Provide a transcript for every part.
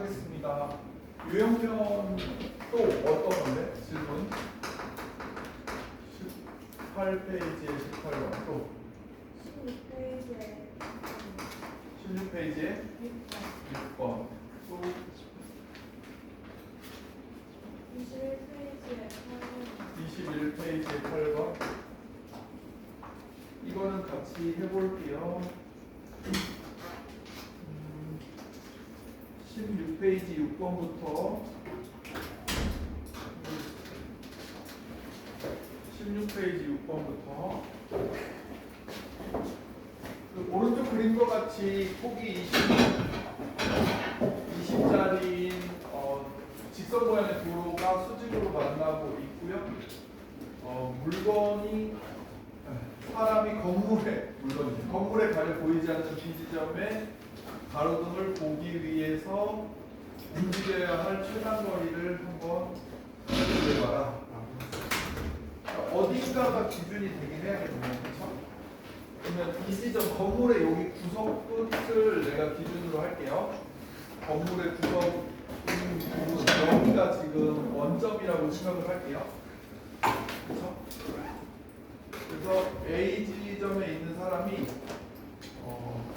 하겠습니다. 유형편 또 어떤 건데? 질문 18페이지에 18번 또 16페이지에 16페이지에 6번 또 21페이지에 21페이지에 8번 이거는 같이 해볼게요. 16페이지 6번부터 16페이지 6번부터 그 오른쪽 그림과 같이 폭이 20짜리인 직선 모양의 도로가 수직으로 만나고 있고요. 물건이 사람이 건물에 가려 보이지 않는 B지점에 가로등을 보기 위해서 움직여야 할 최단거리를 한번 해봐라. 어딘가가 기준이 되긴 해야겠네요. 그렇죠? 그러면 이 지점 건물의 여기 구석 끝을 내가 기준으로 할게요. 건물의 구석 여기가 지금 원점이라고 생각을 할게요. 그렇죠? 그래서 A 지점에 있는 사람이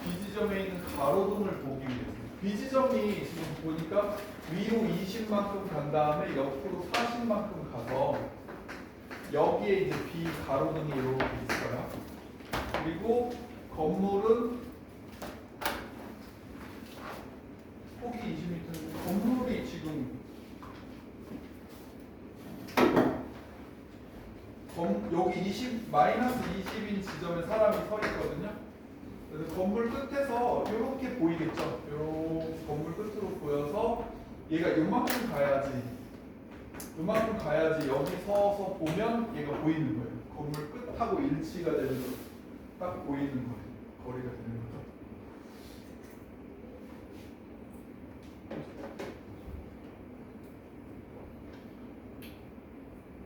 B 지점에 있는 가로등을 보기 위해서 B 지점이 지금 보니까 위로 20만큼 간 다음에 옆으로 40만큼 가서 여기에 이제 B 가로등이 이렇게 있어요. 그리고 건물은 폭이 20m. 건물이 지금 여기 마이너스 20인 지점에 사람이 서 있거든요. 그래서 건물 끝에서 이렇게 보이겠죠. 요 건물 끝으로 보여서 얘가 요만큼 가야지 여기 서서 보면 얘가 보이는 거예요. 건물 끝하고 일치가 되면서 딱 보이는 거예요. 거리가 되는 거죠.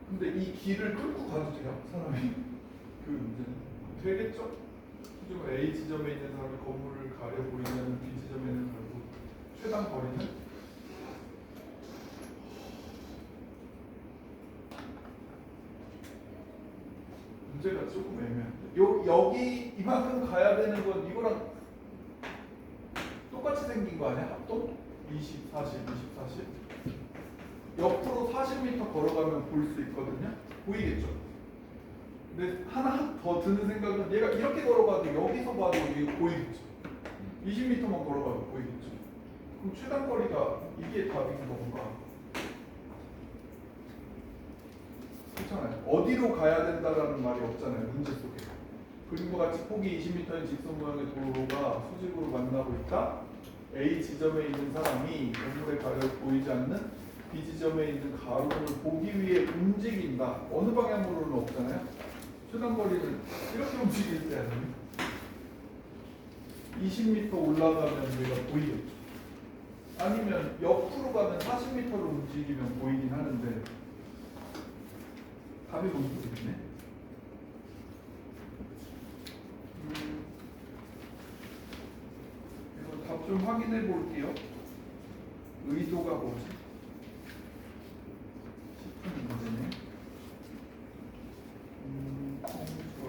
근데 이 길을 뚫고 가도 돼요? 사람이? 그 문제는 되겠죠? 지금 A 지점에 있는 사람이 건물을 가려 보이면 B 지점에 있는 사람도 최단 거리는 문제가 조금 애매한데 여기 이만큼 가야 되는 건 이거랑 똑같이 생긴 거 아니야? 합동? 20, 40, 20, 40 옆으로 40m 걸어가면 볼 수 있거든요? 보이겠죠? 근데 하나 더 드는 생각은 얘가 이렇게 걸어가도 여기서 봐도 이게 보이겠죠? 20m만 걸어가도 보이겠죠? 그럼 최단 거리가 이게 답인 건가? 그렇잖아요. 어디로 가야 된다라는 말이 없잖아요. 문제 속에. 그림과 같이 폭이 20m인 직선 모양의 도로가 수직으로 만나고 있다. A 지점에 있는 사람이 건물에 가려 보이지 않는 B 지점에 있는 가로등을 보기 위해 움직인다. 어느 방향으로는 없잖아요. 최단 거리는 이렇게 움직일 때 아니에요. 20m 올라가면 얘가 보이겠죠. 아니면 옆으로 가면 40m를 움직이면 보이긴 하는데 답이 뭔지 모르겠네. 그래서 답 좀 확인해 볼게요. 의도가 뭐지? 싶은 문제네. 컴퓨터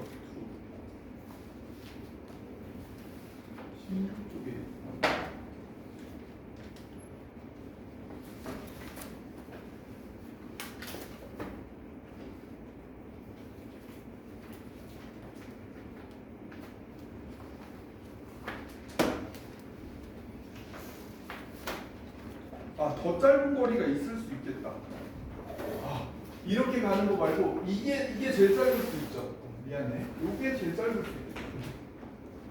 16쪽에 더 짧은 거리가 있을 수 있겠다. 이렇게 가는 거 말고 이게 제일 짧을 수 있죠. 미안해. 이게 제일 짧을 수 있겠다.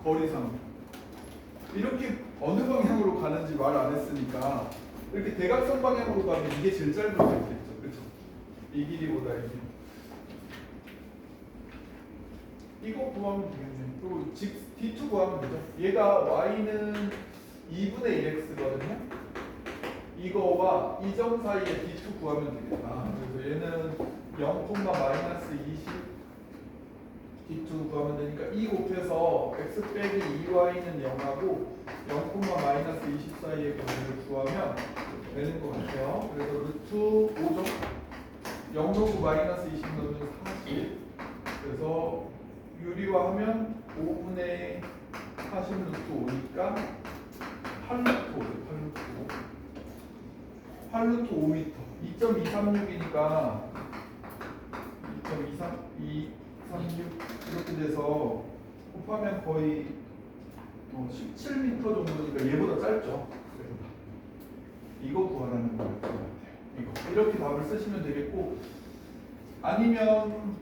거리상 이렇게 어느 방향으로 가는지 말 안 했으니까 이렇게 대각선 방향으로 가면 이게 제일 짧을 수 있겠죠. 그렇죠? 이 길이보다 이 길이. 이거 구하면 되겠네. 그리고 D2 구하면 되죠. 얘가 Y는 2분의 1X거든요. 이거와 이 점 사이에 D2 구하면 되겠다. 그래서 얘는 0,-20 D2 구하면 되니까 2 곱해서 X 빼기 2Y는 0하고 0,-20 사이의 거리를 구하면 구하면 되는 것 같아요. 그래서 루트 5죠. 0 넣고 마이너스 20 넣으면 40. 그래서 유리화하면 5분의 40 루트 5니까 8루트 5죠. 8루트 5m. 2.236이니까 2.236 이렇게 돼서 곱하면 거의 17m 정도니까 얘보다 짧죠. 이거 구하라는 거였던 것 같아요. 이거 이렇게 답을 쓰시면 되겠고, 아니면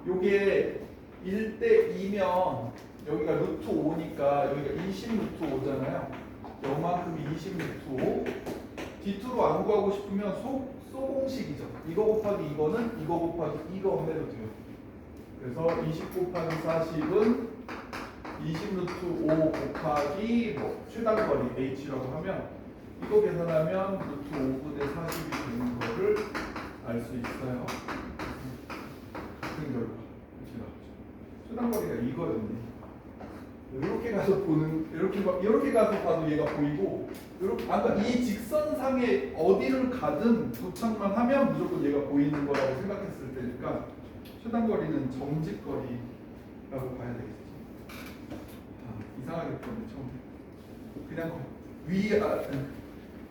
요게 1대 2면 여기가 루트 5니까 여기가 20 루트 5잖아요. 요만큼이 20 루트 5. D2로 안 구하고 싶으면 소공식이죠. 이거 곱하기 이거는 이거 곱하기 이거 해도 돼요. 그래서 20 곱하기 40은 20 루트 5 곱하기 최단거리 h라고 하면 이거 계산하면 루트 5분의 40이 되는 거를 알 수 있어요. 같은 결과 이렇게 나오죠. 최단거리가 이거였네. 이렇게 가서 보는 이렇게 가서 봐도 얘가 보이고, 이렇게 아까 이 직선상에 어디를 가든 도착만 하면 무조건 얘가 보이는 거라고 생각했을 때니까 최단거리는 정직거리라고 봐야 되겠죠. 이상하게 보는데 처음에 그냥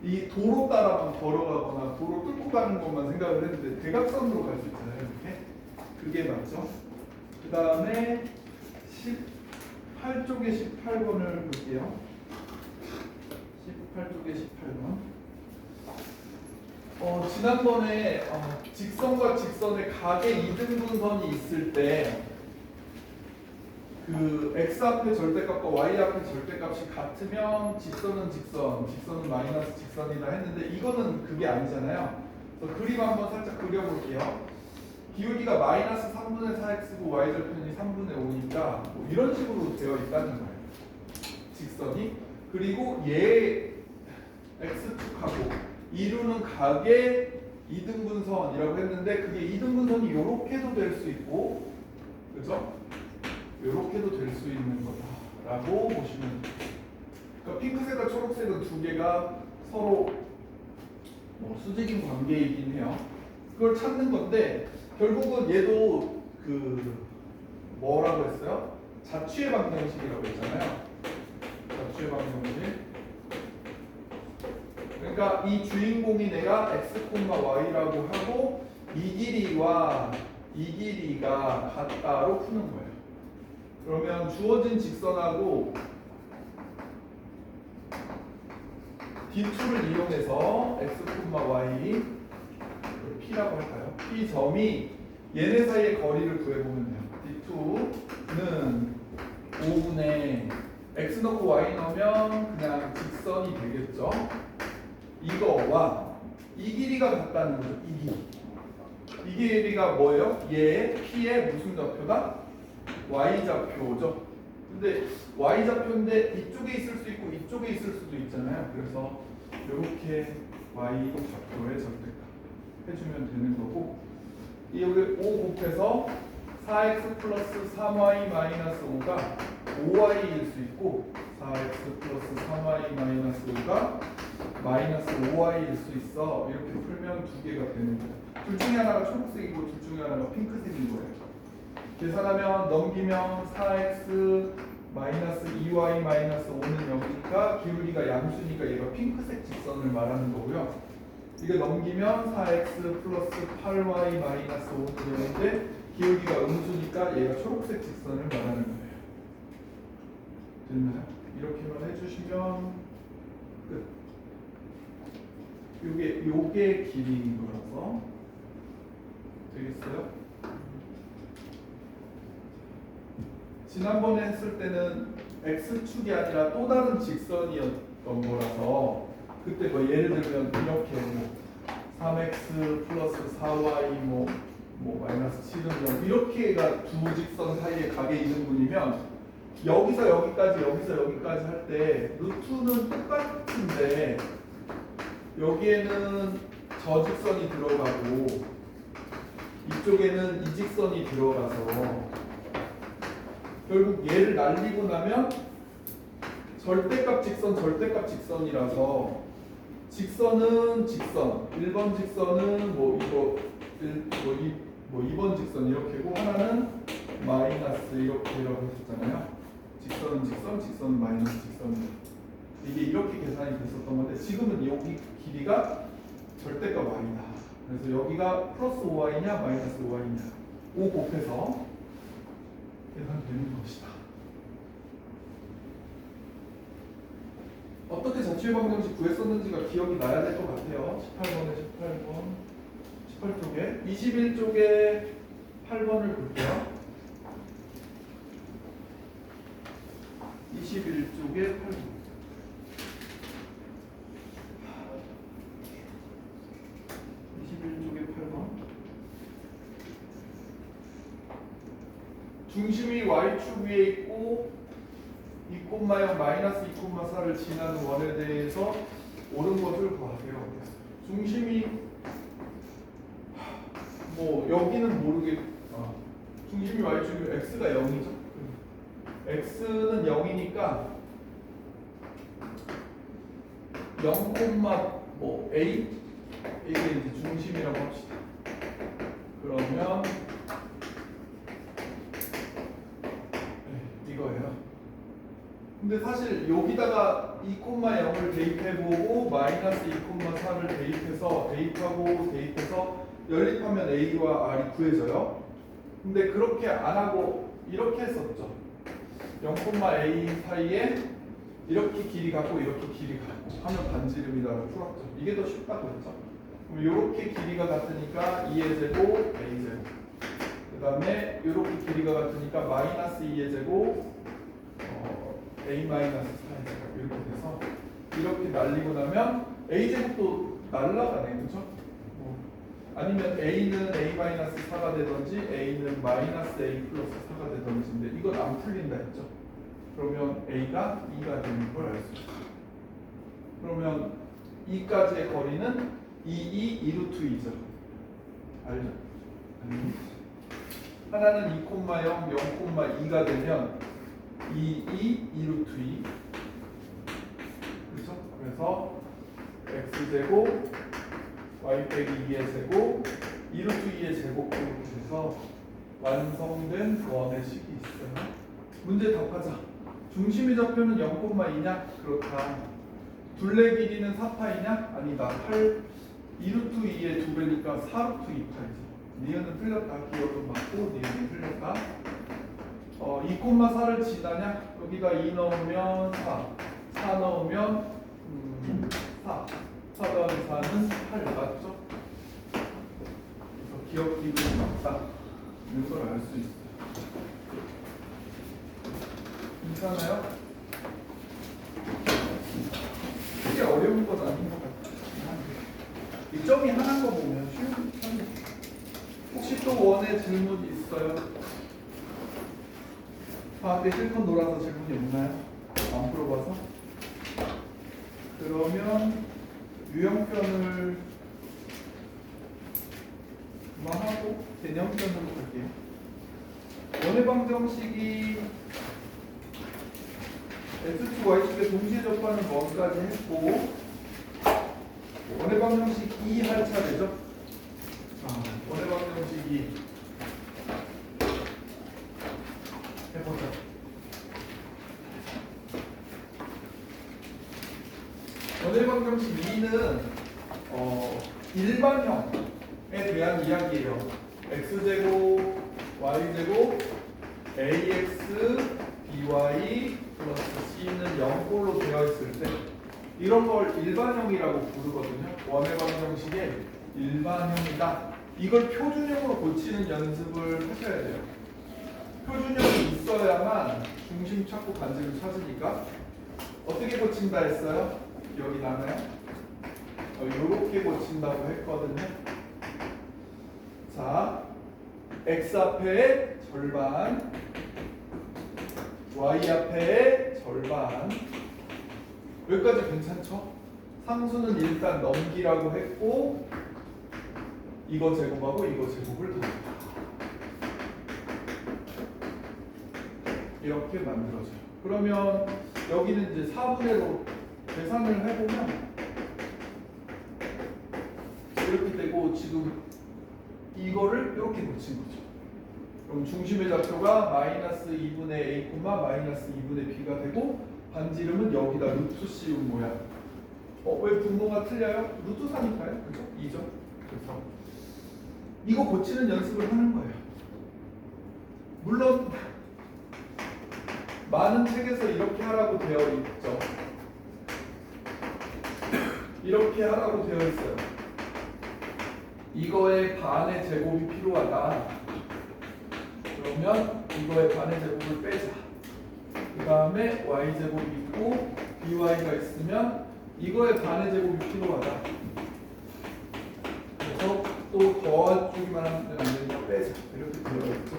이 도로 따라만 걸어가거나 도로 뚫고 가는 것만 생각을 했는데 대각선으로 갈 수 있잖아요. 이렇게 그게 맞죠. 그 다음에 18쪽에 18번을 볼게요. 18쪽에 18번. 지난번에 직선과 직선의 각의 이등분선이 있을 때 그 x 앞에 절대값과 y 앞에 절대값이 같으면 직선은 직선, 직선은 마이너스 직선이다 했는데 이거는 그게 아니잖아요. 그래서 그림 한번 살짝 그려볼게요. 기울기가 마이너스 3분의 4x고 y절편이 3분의 5니까 뭐 이런 식으로 되어 있다는 거예요. 직선이. 그리고 얘 x축하고 이루는 각의 이등분선이라고 했는데 그게 이등분선이 이렇게도 될 수 있고, 그죠? 이렇게도 될 수 있는 거다라고 보시면 돼요. 그러니까 핑크색과 초록색은 두 개가 서로 수직인 관계이긴 해요. 그걸 찾는 건데 결국은 얘도 그 뭐라고 했어요? 자취의 방정식이라고 했잖아요. 자취의 방정식. 그러니까 이 주인공이 내가 x, y라고 하고 이 길이와 이 길이가 같다로 푸는 거예요. 그러면 주어진 직선하고 D2를 이용해서 x, y P라고 할까요? P 점이 얘네 사이의 거리를 구해보면 돼요. D2는 5분의 x 넣고 y 넣으면 그냥 직선이 되겠죠. 이거와 이 길이가 같다는 거죠. 이 길이가 뭐예요? 얘 P의 무슨 좌표다? y좌표죠. 근데 y좌표인데 이쪽에 있을 수 있고 이쪽에 있을 수도 있잖아요. 그래서 이렇게 y좌표의 절대값 해주면 되는 거고, 이 우리 5 곱해서 4x 플러스 3y 마이너스 5가 5y일 수 있고 4x 플러스 3y 마이너스 5가 마이너스 5y일 수 있어. 이렇게 풀면 두 개가 되는 거예요. 둘 중에 하나가 초록색이고 둘 중에 하나가 핑크색인 거예요. 계산하면 넘기면 4x 마이너스 2y 마이너스 5는 0이니까 기울기가 양수니까 얘가 핑크색 직선을 말하는 거고요. 이게 넘기면 4x 플러스 8y 마이너스 5는 0인데 기울기가 음수니까 얘가 초록색 직선을 말하는 거예요. 됐나요? 이렇게만 해주시면 끝. 요게 길이인 거라서 되겠어요? 지난번에 했을 때는 x축이 아니라 또 다른 직선이었던 거라서 그때 뭐 예를 들면 이렇게 3x 플러스 4y 마이너스 7은 이렇게가 두 직선 사이의 각의 이등분이면 여기서 여기까지 할 때 루트는 똑같은데 여기에는 저 직선이 들어가고 이쪽에는 이 직선이 들어가서 결국 얘를 날리고 나면 절대값 직선이라서 직선은 직선, 1번 직선은 뭐 이거 2번 직선 이렇게고 하나는 마이너스 이렇게라고 했었잖아요. 직선은 직선, 직선은 마이너스 직선. 이게 이렇게 계산이 됐었던 건데 지금은 여기 길이가 절대값 y다. 그래서 여기가 플러스 5y냐 마이너스 5y냐 5 곱해서 계산되는 것이다. 어떻게 자취의 방정식 구했었는지가 기억이 나야 될 것 같아요. 18쪽에 21쪽에 8번을 볼게요. 21쪽에 8번. 21쪽에 8번. 중심이 y축 위에 있고 2,0 마이너스 2,4를 지나는 원에 대해서 옳은 것을 구하세요. 중심이 뭐 여기는 중심이 y축이 x가 0이죠. x는 0이니까 0, a 이게 이제 중심이라고 합시다. 그러면 이거예요. 근데 사실 여기다가 2,0을 대입해보고 마이너스 2,4를 대입해서 연립하면 a와 r이 구해져요. 근데 그렇게 안 하고 이렇게 했었죠. 0,a 사이에 이렇게 길이 갖고 이렇게 길이 갖고 하면 반지름이라고 풀었죠. 이게 더 쉽다고 했죠. 그럼 이렇게 길이가 같으니까 2의 제곱 a 제곱. 그 다음에 이렇게 길이가 같으니까 마이너스 2의 제곱 a 마이너스 4의 제곱 이렇게 돼서 이렇게 날리고 나면 a 제곱도 날라가네, 그렇죠? 아니면 a는 a 마이너스 4가 되든지 a는 마이너스 a 플러스 4가 되든지인데 이건 안 풀린다 했죠. 그러면 a가 2가 되는 걸 알 수 있어요. 그러면 2까지의 거리는 2루트 2죠. 알죠? 하나는 2,0, 0,2가 되면 2루트 2. 그렇죠? 그래서 x제곱 y 빼기 2의 제곱 2루트 2의 제곱 이렇게 돼서 완성된 원의 식이 있어요. 문제 답하자. 중심의 좌표는 0,2냐? 그렇다. 둘레 길이는 4파이냐? 아니다. 2루트 2의 2배니까 4루트 2파이죠. 니은은 틀렸다. 기억은 맞고 니은은 틀렸다. 2,4를 지나냐? 여기다 2 넣으면 4 넣으면 4 더하기 4는 8 맞죠? 그래서 기억 기준이 맞다. 이걸 알 수 있어요. 괜찮아요? 크게 어려운 건 아닌 것 같아요. 이 점이 하나인 거 보면 쉬운 편이에요. 혹시 또 원에 질문이 있어요? 앞에 실컷 놀아서 질문이 없나요? 안 풀어봐서? 그러면 유형편을 그만하고 개념편으로 갈게요. 원의 방정식이 x축, y축에 동시에 접하는 원까지 했고 원의 방정식 2 할 차례죠. 원의 방정식 2 해보자. 원의 방정식 2는 일반형에 대한 이야기예요. x제곱, y제곱, ax, by 플러스 c는 0꼴로 되어 있을 때 이런 걸 일반형이라고 부르거든요. 원의 방정식의 일반형이다. 이걸 표준형으로 고치는 연습을 하셔야 돼요. 표준형이 있어야만 중심 찾고 반지를 찾으니까 어떻게 고친다 했어요? 기억이 나나요? 이렇게 고친다고 했거든요. 자, x 앞에 절반, y 앞에 절반. 여기까지 괜찮죠? 상수는 일단 넘기라고 했고 이거 제곱하고 이거 제곱을 더한다. 이렇게 만들어져요. 그러면 여기는 이제 4분의 1로 계산을 해보면 이렇게 되고 지금 이거를 이렇게 놓친 거죠. 그럼 중심의 좌표가 마이너스 2분의 a, 마이너스 2분의 b가 되고 반지 이름은 여기다 루트 씌운 모양. 왜 분모가 틀려요? 루트 3이니까요. 그죠? 2죠. 그래서 이거 고치는 연습을 하는 거예요. 물론 많은 책에서 이렇게 하라고 되어 있죠. 이렇게 하라고 되어 있어요. 이거의 반의 제곱이 필요하다. 그러면 이거의 반의 제곱을 빼자. 그 다음에 y제곱이 있고 by가 있으면 이거의 반의 제곱이 필요하다. 그래서 또 더해주기만 하면 안 되니까 빼자. 이렇게 되어 있죠.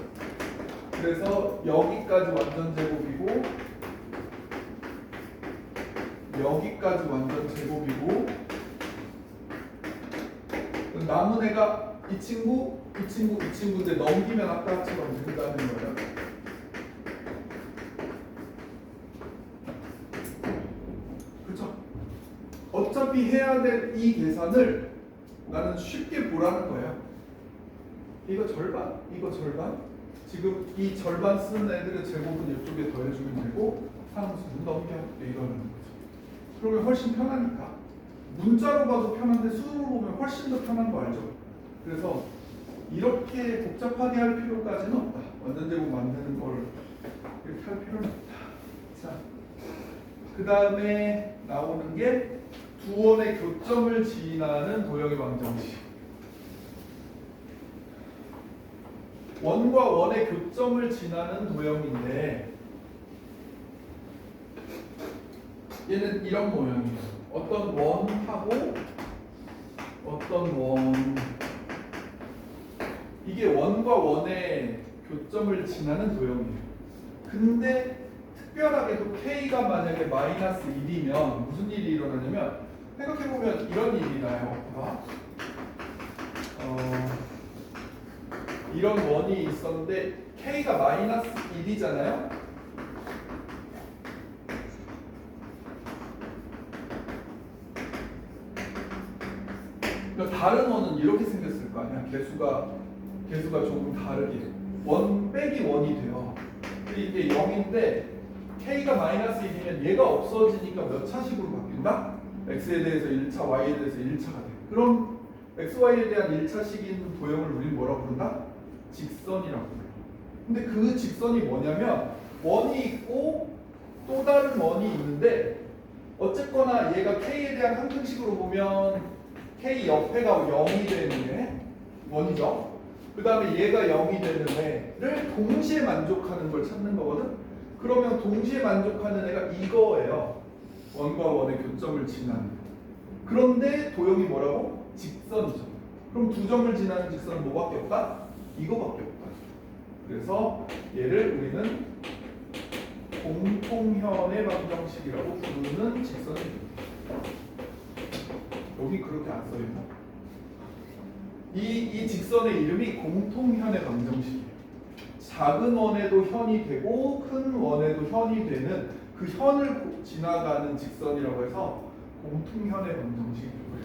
그래서 여기까지 완전 제곱이고 여기까지 완전 제곱이고 남은 애가 이 친구, 이 친구, 이 친구인데 넘기면 아까처럼 된다는 거예요. 그렇죠? 어차피 해야 될 이 계산을 나는 쉽게 보라는 거예요. 이거 절반, 이거 절반. 지금 이 절반 쓰는 애들의 제곱은 이쪽에 더해주면 되고 상수는 넘겨 이러는 거죠. 그러면 훨씬 편하니까. 문자로 봐도 편한데 수으로 보면 훨씬 더 편한 거 알죠? 그래서 이렇게 복잡하게 할 필요까지는 없다. 완전 제곱 만드는 걸 이렇게 할 필요는 없다. 자, 그 다음에 나오는 게 두 원의 교점을 지나는 도형의 방정식. 원과 원의 교점을 지나는 도형인데 얘는 이런 모양이에요. 어떤 원하고 어떤 원, 이게 원과 원의 교점을 지나는 도형이에요. 근데 특별하게도 K가 만약에 마이너스 1이면 무슨 일이 일어나냐면 생각해보면 이런 일이 나요. 이런 원이 있었는데 K가 마이너스 1이잖아요. 그러니까 다른 원은 이렇게 생겼을 거 아니야. 개수가 조금 다르게 원 빼기 원이 돼요. 근데 이게 0인데 K가 마이너스 1이면 얘가 없어지니까 몇 차식으로 바뀐다? X에 대해서 1차, Y에 대해서 1차가 돼. 그럼 X, Y에 대한 1차식인 도형을 우리는 뭐라고 부른다? 직선이라고 불러. 근데 그 직선이 뭐냐면 원이 있고 또 다른 원이 있는데 어쨌거나 얘가 K에 대한 항등식으로 보면 K 옆에가 0이 되는 애 원이죠. 그 다음에 얘가 0이 되는 애를 동시에 만족하는 걸 찾는 거거든. 그러면 동시에 만족하는 애가 이거예요. 원과 원의 교점을 지나는. 그런데 도형이 뭐라고? 직선이죠. 그럼 두 점을 지나는 직선은 뭐밖에 없다? 이거밖에 없다. 그래서 얘를 우리는 공통현의 방정식이라고 부르는 직선입니다. 여기 그렇게 안 써있나? 이 직선의 이름이 공통현의 방정식이에요. 작은 원에도 현이 되고 큰 원에도 현이 되는 그 현을 지나가는 직선이라고 해서 공통현의 방정식이라고 해요.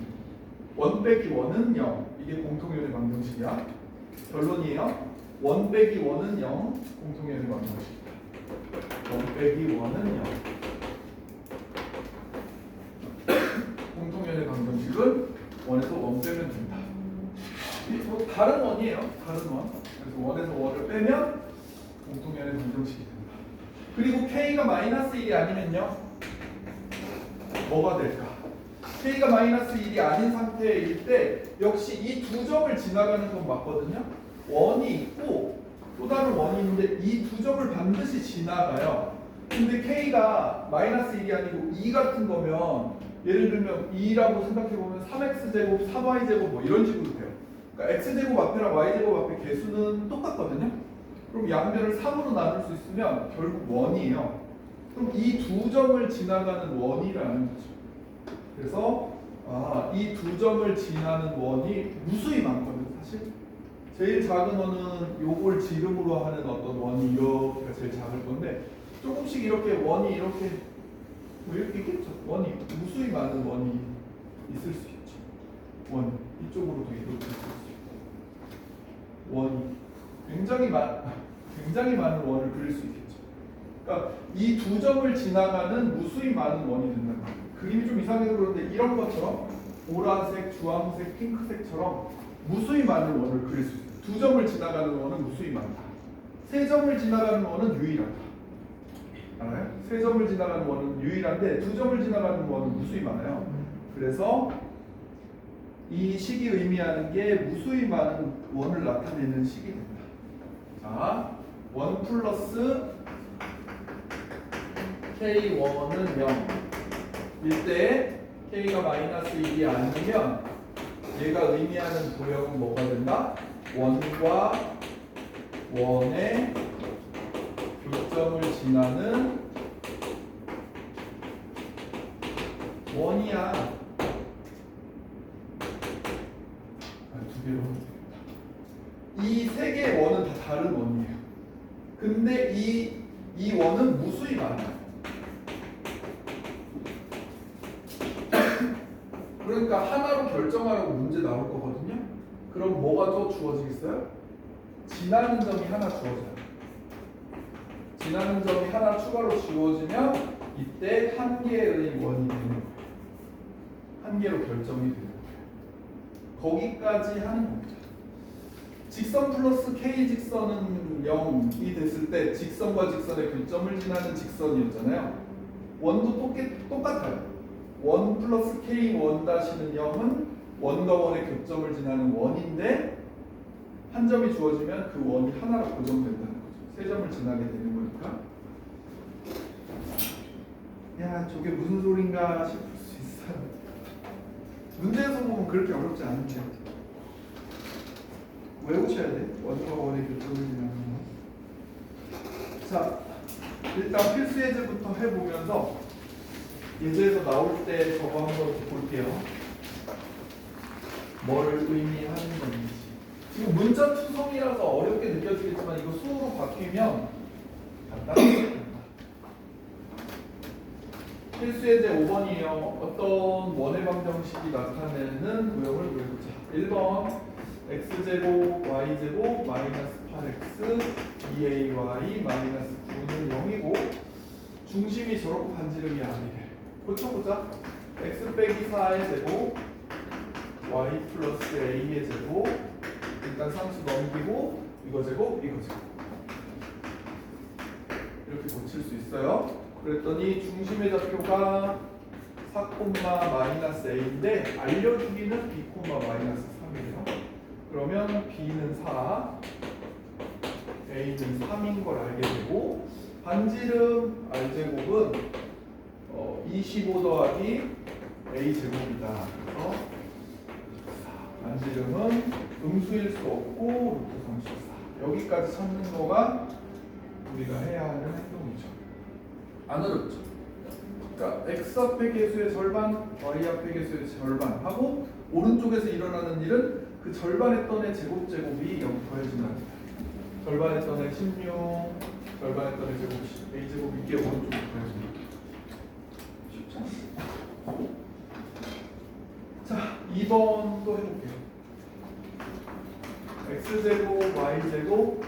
원 빼기 원은 0. 이게 공통현의 방정식이야. 결론이에요. 원 빼기 원은 0. 공통현의 방정식이다. 원 빼기 원은 0. 공통현의 방정식은 원에서 원 빼면 된다. 뭐 다른 원이에요. 다른 원. 그래서 원에서 원을 빼면 공통현의 방정식이 된다. 그리고 K가 마이너스 1이 아니면요. 뭐가 될까? K가 마이너스 1이 아닌 상태일 때 역시 이 두 점을 지나가는 건 맞거든요. 원이 있고 또 다른 원이 있는데 이 두 점을 반드시 지나가요. 근데 K가 마이너스 1이 아니고 2 같은 거면 예를 들면 2라고 생각해보면 3x제곱, 3y제곱 뭐 이런 식으로 돼요. 그러니까 x제곱 앞에랑 y제곱 앞에 개수는 똑같거든요. 그럼 양변을 3으로 나눌 수 있으면 결국 원이에요. 그럼 이 두 점을 지나가는 원이라는 거죠. 그래서 이 두 점을 지나는 원이 무수히 많거든요. 사실 제일 작은 원은 요걸 지름으로 하는 어떤 원이 이렇게가 제일 작을 건데 조금씩 이렇게 원이 이렇게 뭐 이렇게 있겠죠. 원이 무수히 많은 원이 있을 수 있죠. 원 이쪽으로도 이렇게 쓸 수 있고 원이 굉장히 많은 원을 그릴 수 있겠죠. 그러니까 이 두 점을 지나가는 무수히 많은 원이 된다는 거예요. 그림이 좀 이상해서 그런데 이런 것처럼 보라색, 주황색, 핑크색처럼 무수히 많은 원을 그릴 수 있어요. 두 점을 지나가는 원은 무수히 많다. 세 점을 지나가는 원은 유일하다. 알아요? 세 점을 지나가는 원은 유일한데 두 점을 지나가는 원은 무수히 많아요. 그래서 이 식이 의미하는 게 무수히 많은 원을 나타내는 식이 된다. 자, 1 플러스 K1은 0 일때 K가 마이너스 1이 아니면 얘가 의미하는 도형은 뭐가 된다? 1과 1의 교점을 지나는 원이야. 두 개로 하면 되겠다. 이 세 개의 원은 다 다른 원이에요. 근데 이 원은 무수히 많아요. 그러니까 하나로 결정하라고 문제 나올 거거든요. 그럼 뭐가 더 주어지겠어요? 지나는 점이 하나 주어져요. 지나는 점이 하나 추가로 주어지면 이때 한 개의 원이 되는 거예요. 한 개로 결정이 되는 거예요. 거기까지 하는 겁니다. 직선 플러스 K 직선은 0이 됐을 때 직선과 직선의 교점을 지나는 직선이었잖아요. 원도 똑같아요. 1 플러스 K1 다시는 0은 원과 원의 교점을 지나는 원인데 한 점이 주어지면 그 원이 하나로 고정된다는 거죠. 세 점을 지나게 되는 거니까. 야, 저게 무슨 소린가 싶을 수 있어요. 문제에서 보면 그렇게 어렵지 않은데 외우셔야 돼. 원과 원의 교점을 지나는 거. 자, 일단 필수 예제부터 해보면서 예제에서 나올 때 저거 한번 볼게요. 뭘 의미하는 건지. 지금 문자 투성이라서 어렵게 느껴지겠지만 이거 수어로 바뀌면 간단합니다. 필수 예제 5번이에요. 어떤 원의 방정식이 나타내는 도형을 그려보자. 1번 x제곱 y제곱 마이너스 8x 2ay 마이너스 9는 0이고 중심이 저렇고 반지름이 아니래. 고쳐보자. x 빼기 4의 제곱 y 플러스 a의 제곱 일단 상수 넘기고 이거 제곱 이거 제곱 이렇게 고칠 수 있어요. 그랬더니 중심의 좌표가 4, 마이너스 a인데 알려주기는 b, 마이너스 3이에요. 그러면 b는 4 a는 3인 걸 알게 되고 반지름 r제곱은 25 더하기 a제곱이다. 그래서 반지름은 음수일 수 없고 루트 34. 여기까지 찾는 거가 우리가 해야 하는 행동이죠. 안 어렵죠? 그러니까 x 앞의 개수의 절반, y 앞의 개수의 절반 하고 오른쪽에서 일어나는 일은 그 절반했던 의 제곱이 여기 더해진다는 거예요. 절반했던 의 16, 절반했던 의 제곱 a제곱 이게 오른쪽에 더해진다. 쉽지 않아요? 자, 2번도 해볼게요. x제곱 y제곱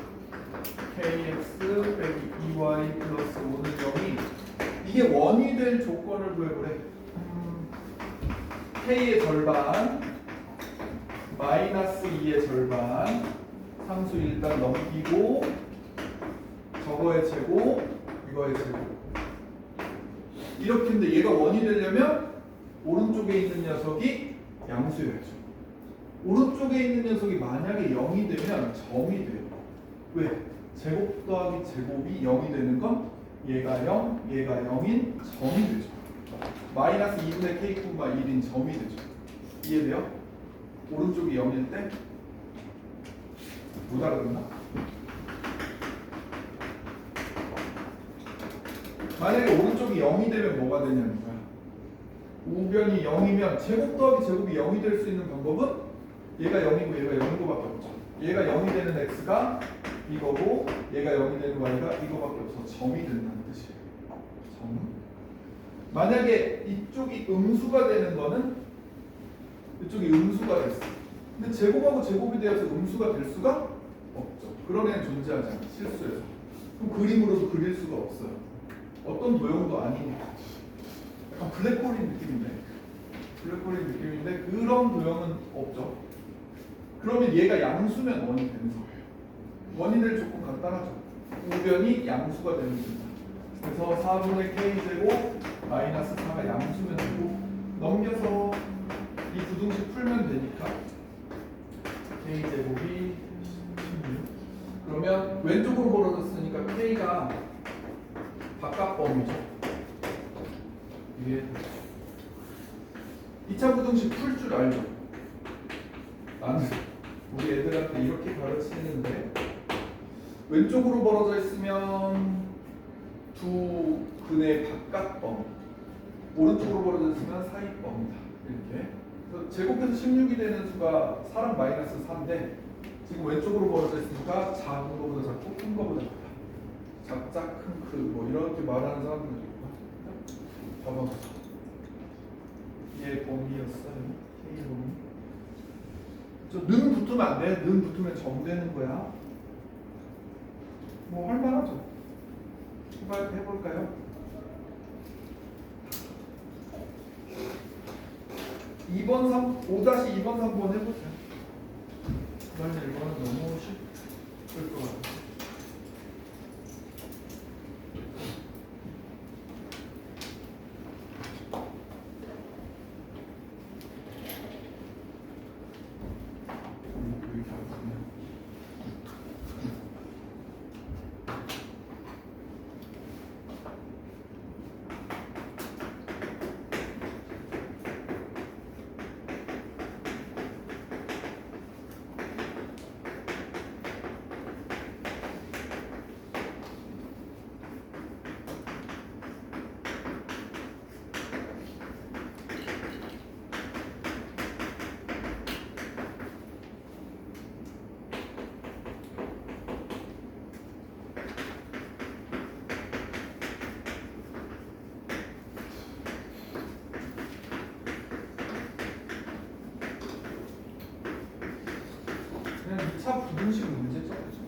kx 빼기 2y 플러스 5는 0이 이게 원이 될 조건을 구해보래. k의 절반 마이너스 2의 절반 상수 일단 넘기고 저거의 제곱 이거의 제곱 이렇게 했는데 얘가 원이 되려면 오른쪽에 있는 녀석이 양수여야죠. 오른쪽에 있는 녀석이 만약에 0이 되면 점이 돼요. 왜? 제곱 더하기 제곱이 0이 되는 건 얘가 0, 얘가 0인 점이 되죠. 마이너스 2분의 k, 1인 점이 되죠. 이해돼요? 오른쪽이 0일 때 못 알아듣나? 만약에 오른쪽이 0이 되면 뭐가 되냐는 거야. 우변이 0이면 제곱 더하기 제곱이 0이 될 수 있는 방법은 얘가 0이고 얘가 0인 거밖에 없죠. 얘가 0이 되는 x가 이거고 얘가 0이 되는 y가 이거밖에 없어서 점이 된다는 뜻이에요. 점. 만약에 이쪽이 음수가 되는 거는 이쪽이 음수가 됐어. 근데 제곱하고 제곱이 되어서 음수가 될 수가 없죠. 그런 애는 존재하지 않아. 실수해서. 그럼 그림으로도 그릴 수가 없어요. 어떤 도형도 아니니까. 약간 블랙홀인 느낌인데. 블랙홀인 느낌인데 그런 도형은 없죠. 그러면 얘가 양수면 원이 되는 거예요. 원이 될 조건 간단하죠. 우변이 양수가 되는 겁니다. 그래서 4분의 k제곱 마이너스 4가 양수면 되고 넘겨서 이 부등식 풀면 되니까 k제곱이 16. 그러면 왼쪽으로 벌어졌으니까 k가 바깥범위죠. 이게 2차 부등식 풀 줄 알죠? 나는 우리 애들한테 이렇게 가르치는데 왼쪽으로 벌어져 있으면 두 근의 바깥범, 오른쪽으로 벌어져 있으면 사이범이다. 이렇게. 그래서 제곱해서 16이 되는 수가 4랑 마이너스 4인데 지금 왼쪽으로 벌어져 있으니까 작은 거보다 작고 큰 거보다 작다. 작자 큰 크 뭐 이렇게 말하는 사람들도 있고. 봐봐. 얘 범위였어요. K 범위. 는 붙으면 안 돼. 는 붙으면 정되는 거야. 뭐 할만하죠. 해볼까요? 2번 5-2번 3번 해보세요. 그다음에 이거는 너무 쉽을 것 같아요. 그냥 2차 부등식 문제죠. 그죠?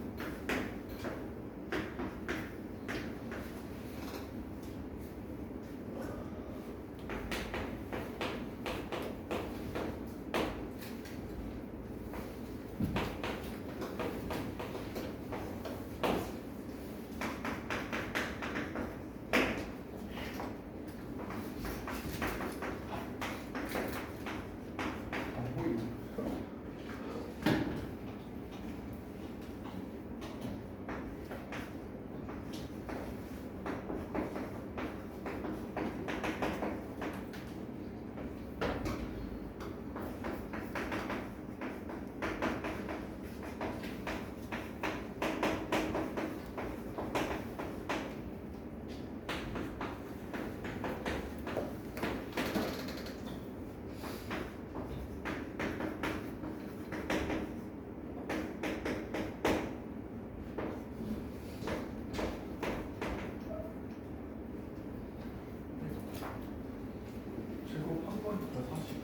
제곱 한 번부터 40.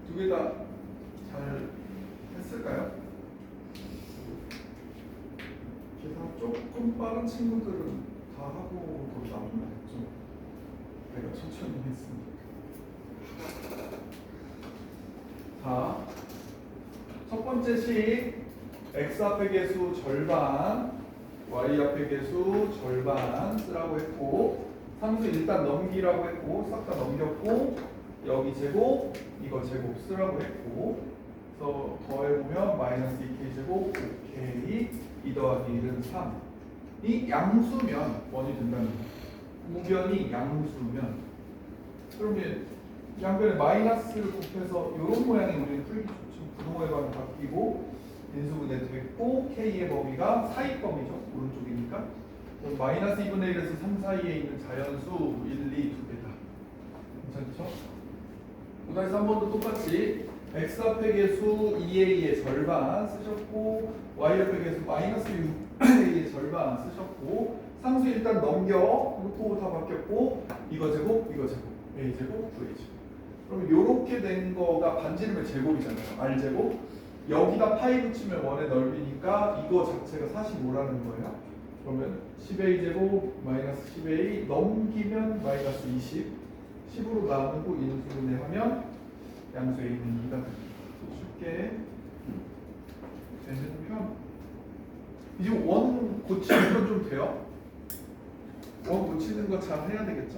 두 개 다 잘 했을까요? 계산 조금 빠른 친구들은 다 하고 더 남았죠. 내가 천천히 했으니까. 자, 첫 번째 식 x 앞의 개수 절반, y 앞의 개수 절반 쓰라고 했고 상수 일단 넘기라고 했고 싹 다 넘겼고 여기 제곱, 이거 제곱 쓰라고 했고 그래서 더해보면 마이너스 2k 제곱 5k 2 더하기 1은 3이 양수면 원이 된다는 거예요. 우변이 양수면 그러면 양변에 마이너스를 곱해서 이런 모양의 우리는 풀기 좋죠. 부동호의 방이 바뀌고 인수분해 됐고 k의 범위가 사이범위죠. 오른쪽이니까 마이너스 2분의 1에서 3 사이에 있는 자연수 1, 2 두 개다. 괜찮죠? 5-3번도 똑같이 x 앞의 개수 2a의 절반 쓰셨고 y 앞의 개수 마이너스 6a의 절반 쓰셨고 상수 일단 넘겨 루트 다 바뀌었고 이거 제곱 이거 제곱 a 제곱 9a 제곱 그럼 요렇게 된 거가 반지름의 제곱이잖아요. r 제곱 여기다 파이 붙이면 원의 넓이니까 이거 자체가 45라는 거예요. 그러면 10a 제곱 마이너스 10a 넘기면 마이너스 20 10으로 나누고 인수분해 하면 양수에 있는 2가 됩니다. 쉽게 되는 편. 이제 원 고치는 건 좀 돼요? 원 고치는 거 잘 해야 되겠죠?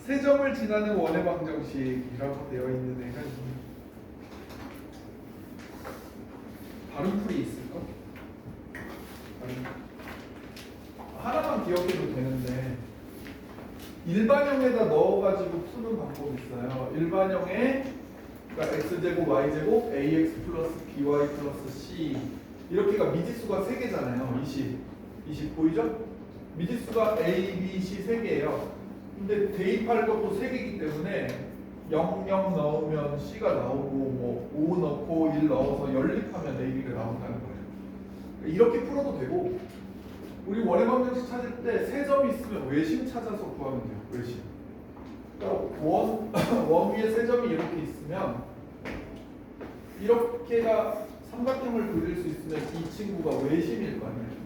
세 점을 지나는 원의 방정식이라고 되어 있는 애가 있네요. 다른 풀이 있을까? 하나만 기억해도 되는데 일반형에다 넣어가지고 푸는 방법이 있어요. 일반형에 그러니까 x제곱 y제곱 ax 플러스 by 플러스 c 이렇게가 미지수가 3개잖아요. 20 보이죠? 미지수가 a, b, c 3개예요. 근데 대입할 것도 3개이기 때문에 0, 0 넣으면 c가 나오고 뭐 5 넣고 1 넣어서 연립하면 a, b가 나온다는 거예요. 이렇게 풀어도 되고 우리 원의 방정식 찾을 때 세 점이 있으면 외심 찾아서 구하면 돼요. 외심. 그러니까 원 위에 세 점이 이렇게 있으면 이렇게가 삼각형을 그릴 수 있으면 이 친구가 외심일 거 아니에요.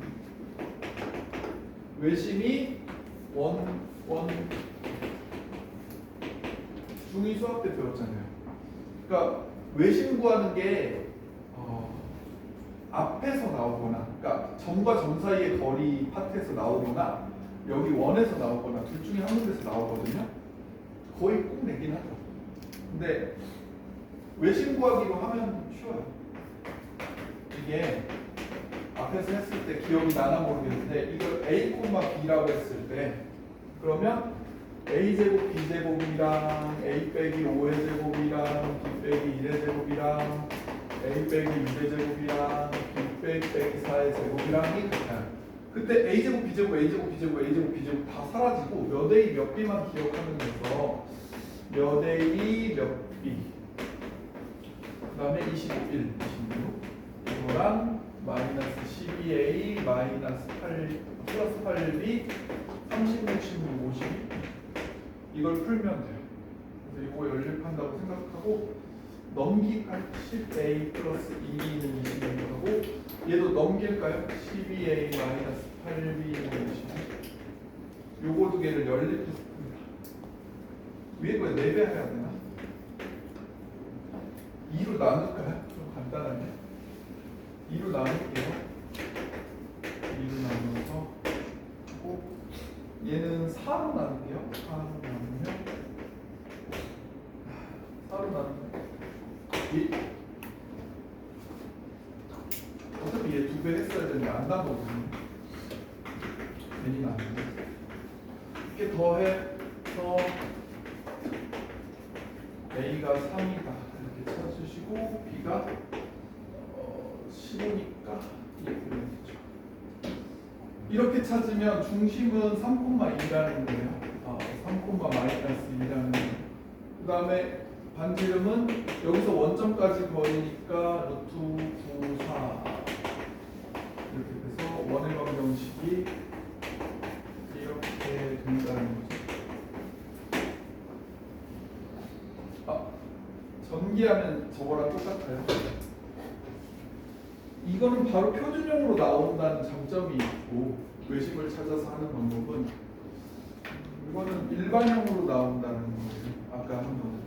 외심이 원 중2 수학 때 배웠잖아요. 그러니까 외심 구하는 게 앞에서 나오거나, 그러니까 점과 점 사이의 거리 파트에서 나오거나 여기 원에서 나오거나 둘 중에 한 군데서 나오거든요. 거의 꼭 내긴 하죠. 근데 외심 구하기로 하면 쉬워요. 이게 앞에서 했을 때 기억이 나나 모르겠는데 이걸 a, b라고 했을 때 그러면 a제곱 b제곱이랑 a 빼기 5의 제곱이랑 b 빼기 1의 제곱이랑 a 빼기 6의 제곱이랑 b 빼기 4의 제곱이랑이 같아요. 그때 a제곱 b제곱 a제곱 b제곱 a제곱 b제곱 다 사라지고 몇 a 몇 b만 기억하면 돼서 몇 a 몇 b 그 다음에 25, 1, 26 이거랑 마이너스 12a 마이너스 8 플러스 8b 36, 16, 52 이걸 풀면 돼요. 그래서 이거 연립한다고 생각하고 넘기할 10a 플러스 2b는 22하고 얘도 넘길까요? 12a 마이너스 8b는 22 요거 두 개를 연립했습니다. 위에 거에 4배 해야 되나? 2로 나눌까요? 좀 간단하게 2로 나눌게요. 2로 나눠서 하고 얘는 4로 나눌게요. 4로 나누면 4로 나누면 1 어차피 얘 2배 했어야 되는데 안 나누거든요. 괜히 나누네. 이렇게 더해서 A가 3이다 이렇게 찾으시고 B가 15니까 이렇게 되면 되죠. 이렇게 찾으면 중심은 3,2라는 거예요. 3, 마이너스 2라는 거예요. 그 다음에 반지름은 여기서 원점까지 거리니까 루트 9, 4 이렇게 돼서 원의 방정식이 이렇게 된다는 거죠. 전기하면 저거랑 똑같아요. 이거는 바로 표준형으로 나온다는 장점이 있고 외심을 찾아서 하는 방법은 이거는 일반형으로 나온다는 거예요. 아까 한 거는.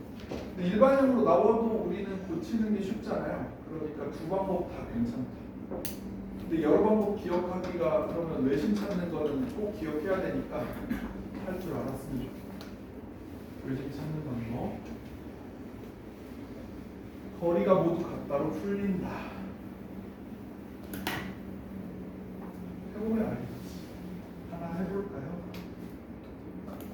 근데 일반형으로 나와도 우리는 고치는 게 쉽잖아요. 그러니까 두 방법 다 괜찮다. 근데 여러 방법 기억하기가 그러면 외심 찾는 거는 꼭 기억해야 되니까 할 줄 알았으면 좋겠다. 외심 찾는 방법. 거리가 모두 같다로 풀린다. 해보면 알겠지. 하나 해볼까요?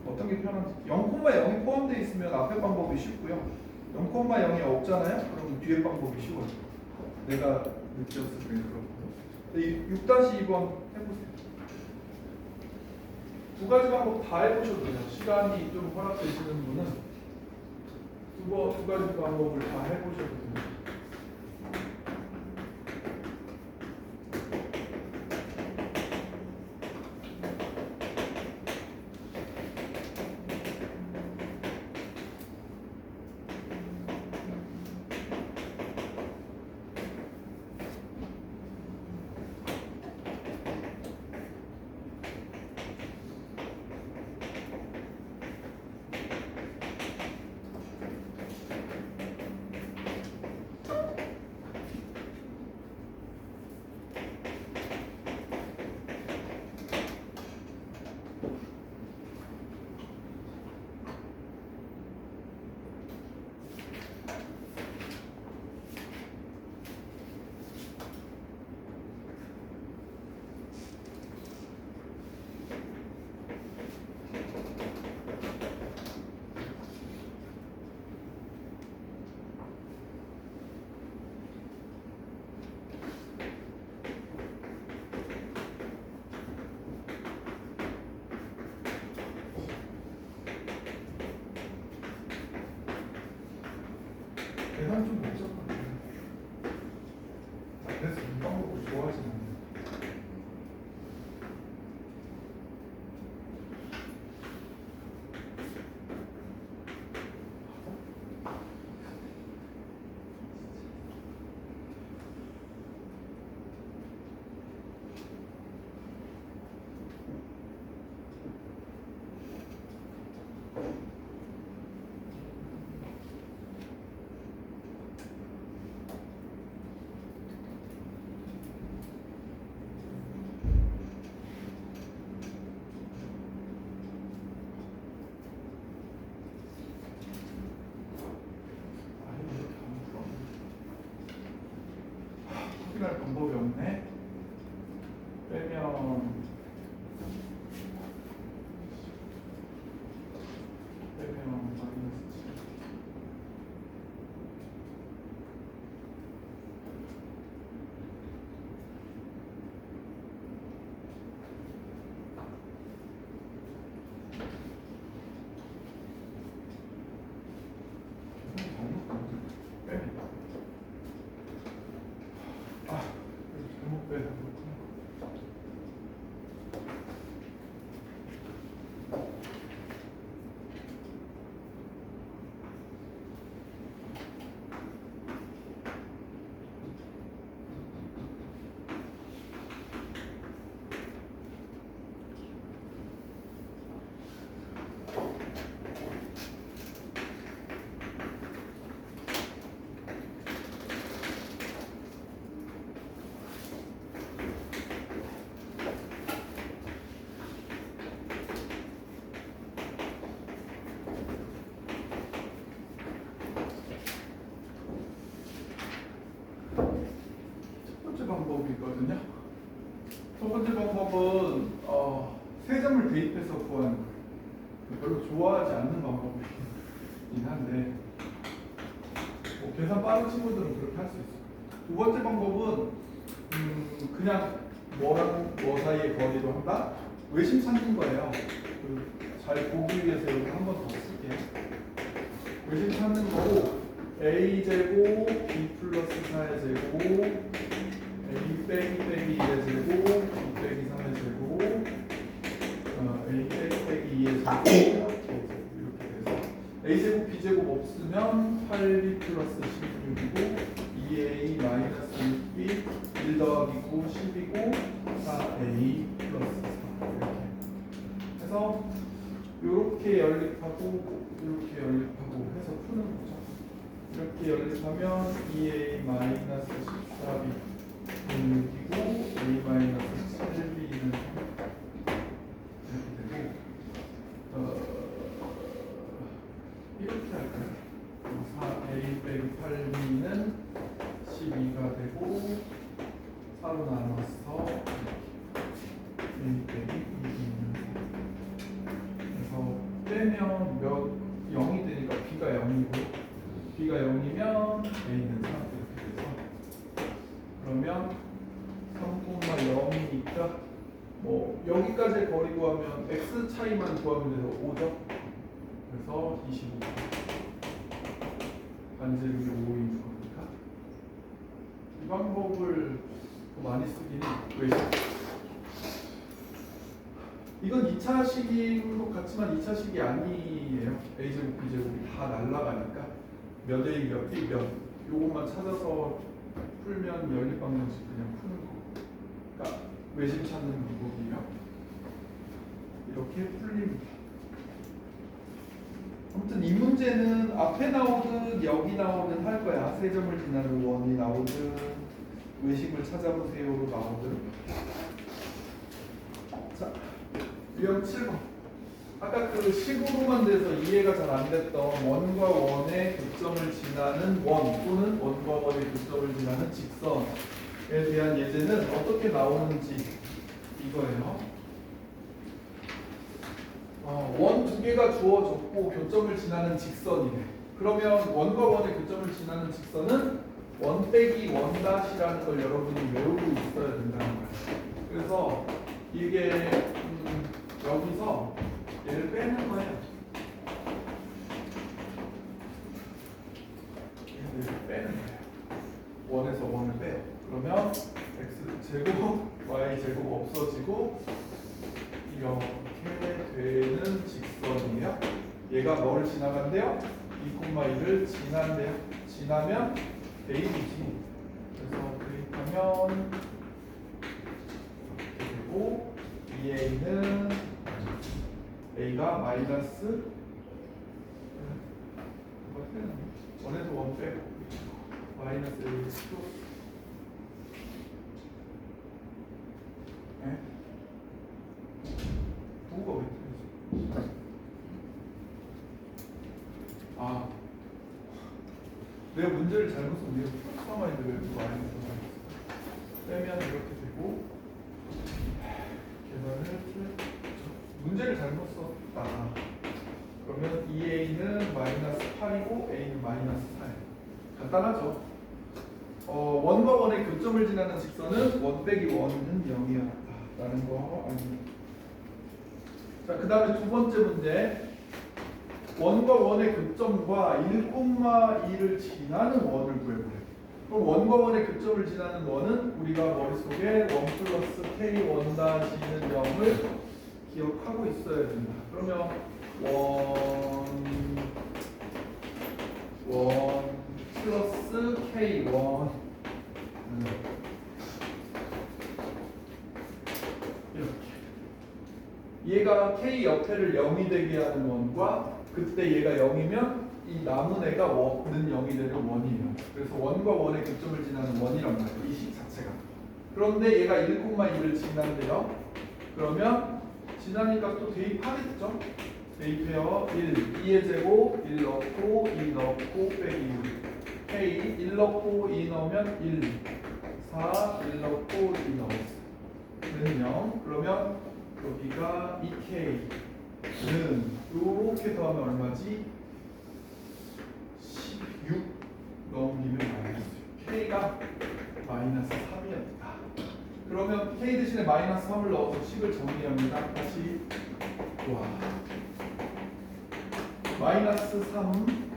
어떤 게 편한지. 0,0이 포함되어 있으면 앞에 방법이 쉽고요. 0,0이 없잖아요? 그럼 뒤에 방법이 쉬워요. 내가 느꼈을 때 그렇고. 6-2번 해보세요. 두 가지 방법 다 해보셔도 돼요. 시간이 좀 허락되시는 분은 두 가지 방법을 다 해보셔도 돼요. 계산 좀 복잡하네. 그래서 이 방법을 좋아하지 않는. 확인할 방법이 없네. 빼면 마이너스 7. 빼면 잘못 빼서 방법이거든요. 첫 번째 방법은 세점을 대입해서 구하는 거예요. 별로 좋아하지 않는 방법이긴 한데 계산 빠른 친구들은 그렇게 할 수 있어요. 두 번째 방법은 그냥 뭐랑 뭐 사이의 거리로 한다? 외심 찾는 거예요. 잘 보기 위해서 이렇게 한 번 더 쓸게요. 외심 찾는 거고 a제곱 b 플러스 4의 제곱 a 빼기 2의 제곱 b 빼기 3의 제곱 a 빼기 2의 제곱 이렇게 돼서 a제곱 b제곱 없으면 8b 플러스 16이고 2a 마이너스 6b 1 더하기 9 10이고 4a 플러스 4 이렇게 해서 이렇게 연립하고 이렇게 연립하고 해서 푸는 거죠. 이렇게 연립하면 2a 마이너스 14b 6이고 a 마이너스 7b는 이렇게 되고 이렇게 할까요? 4a 빼기 8b는 12가 되고 4로 나눠서 a 빼기 2b는 그래서 빼면 몇 0이 되니까 b가 0이고 b가 0이면 a는 3 이렇게 돼서 그러면 3,0이니까 뭐 여기까지의 거리 구하면 x 차이만 구하면 돼서 5죠. 그래서 25. 반지름이 5인 거니까. 이 방법을 더 많이 쓰기는 왜? 이건 2차식인 것 같지만 2차식이 아니에요. a제곱, b제곱이 다 날라가니까 몇 a 몇 b 몇 요것만 찾아서 풀면 연립방정식 그냥 푸는 거. 그러니까 외심 찾는 방법이에요. 이렇게 풀립니다. 아무튼 이 문제는 앞에 나오든 여기 나오든 할 거야. 세 점을 지나는 원이 나오든 외심을 찾아보세요로 나오든. 자, 유형 7번. 아까 그 식으로만 돼서 이해가 잘 안 됐던 원과 원의 교점을 지나는 원 또는 원과 원의 교점을 지나는 직선에 대한 예제는 어떻게 나오는지 이거예요. 원 두 개가 주어졌고 교점을 지나는 직선이네. 그러면 원과 원의 교점을 지나는 직선은 원 빼기 원 다시라는 걸 여러분이 외우고 있어야 된다는 거예요. 그래서 이게 여기서 얘를 빼는 거예요. 얘를 빼는 거예요. 원에서 원을 빼요. 그러면 x 제곱, y 제곱 없어지고 이렇게 되는 직선이에요. 얘가 뭐를 지나간대요? 2,1을 지난대요. 지나면 대입이지. 그래서 대입하면 이렇게 되고 2a는 a가 마이너스 원에서 원 빼고 마이너스 a 네? 부호가 왜 틀리지? 아, 내가 문제를 잘못 썼네요. 플러스마인드 왜 마이너스 빼면 이렇게 되고 계산을 틀렸죠. 문제를 잘못 썼다. 그러면 2a는 마이너스 8이고 a는 마이너스 4예요. 간단하죠? 원과 원의 교점을 지나는 직선은 원 빼기 원은 0이었다 라는 거 아닙니다. 자, 그 다음에 두 번째 문제. 원과 원의 교점과 1,2를 지나는 원을 구해보래요. 그럼 원과 원의 교점을 지나는 원은 우리가 머릿속에 1 플러스 k 원 다시는 0을 기억하고 있어야 된다. 그러면 원 플러스 k 원 이렇게 얘가 k 옆에를 0이 되게 하는 원과 그때 얘가 0이면 이 남은 애가 는 0이 되는 원이에요. 그래서 원과 원의 교점을 지나는 원이란 말이에요. 이 식 자체가. 그런데 얘가 1,1을 지난대요. 그러면 지나니까 또 대입하겠죠? 대입해요. 1, 2의 제곱 1 넣고 2 넣고 빼기 6 K 1 넣고 2 넣으면 1 4 1 넣고 2 넣었어요. 는 0. 그러면 여기가 2K는 이렇게 더하면 얼마지? 16 넘기면 마이너스 K가 마이너스 3이었다. 그러면 K 대신에 마이너스 3을 넣어서 식을 정리합니다. 다시 와 마이너스 3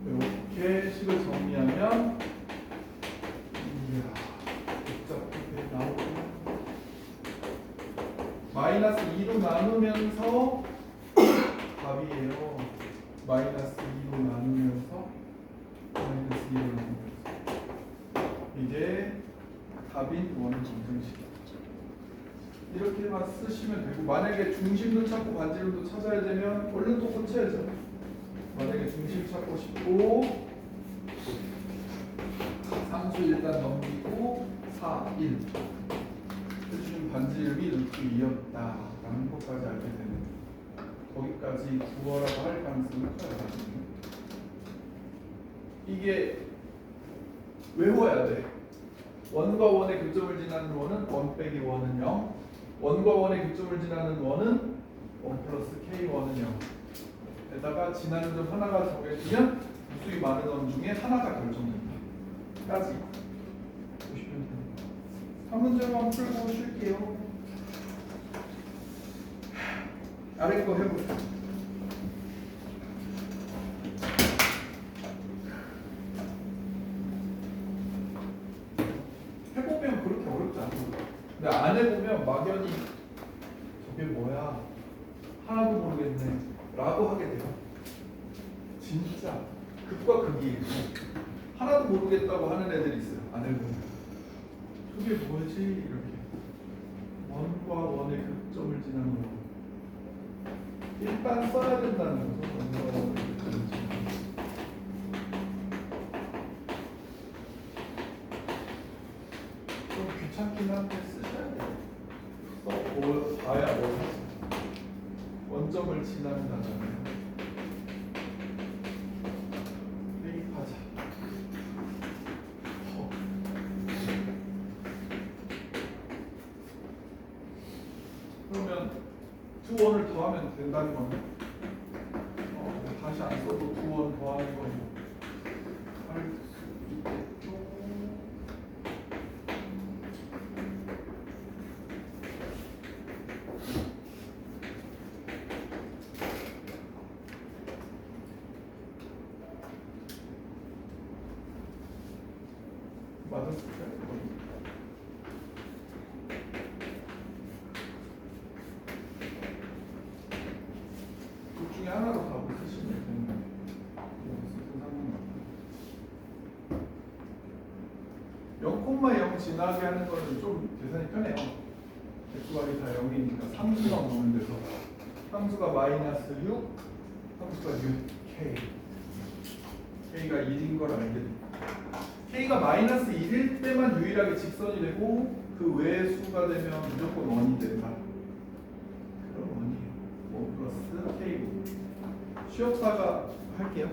이렇게 식을 정리하면 이야 복잡하게 나오고 마이너스 2로 나누면서 답이에요. 마이너스 2로 나누면서 마이너스 2로 나누면서 이게 답인 원 검정식이죠. 이렇게만 쓰시면 되고 만약에 중심도 찾고 반지름도 찾아야 되면 얼른 또 고쳐야죠. 만약에 중심 찾고 싶고 상수 일단 넘기고 4, 1 해주신 반지름이 루트 2였다 라는 것까지 알게 되는 거기까지 국어라고 할 가능성이 커요. 이게 외워야 돼. 원과 원의 교점을 지나는 원은 1 빼기 1은 0 원과 원의 교점을 지나는 원은 1 플러스 k1은 0 에다가 지나는 점 하나가 정해지면 무수히 많은 원 중에 하나가 결정된다 까지 보시면 한 문제만 풀고 쉴게요. 아래 거 해보세요. 해보면 그렇게 어렵지 않고, 근데 안 해보면 막연히 저게 뭐야 하나도 모르겠네 라고 하게 돼요. 진짜 극과 극이에요. 하나도 모르겠다고 하는 애들이 있어요. 안 해보면 저게 뭐지 이렇게 원과 원의 극점을 지나는 거. 일단 써야 된다는 거죠. 원과 원의 극점을 지나는 거. 좀 귀찮긴 한데 쓰셔야 돼요. 써봐야 뭐 원점을 지난다잖아요. 대입하자. 그러면 두 원을 더하면 된다는 건데 다시 안 써도 두 원 더하는 거고 할 수 있겠죠. 맞았을까요? 둘 중에 하나로 답을 쓰시면 되는 거예요. 상관없어요. 0,0 지나게 하는 거는 좀 계산이 편해요. xy이 다 0이니까 상수가 오는 데서 상수가 마이너스 6, 상수가 6k, k가 1인 걸 알게 됩니다. k가 마이너스 1일 때만 유일하게 직선이 되고 그 외의 수가 되면 무조건 원이 된다. 그럼 원이에요. 5 플러스 k고. 쉬었다가 할게요.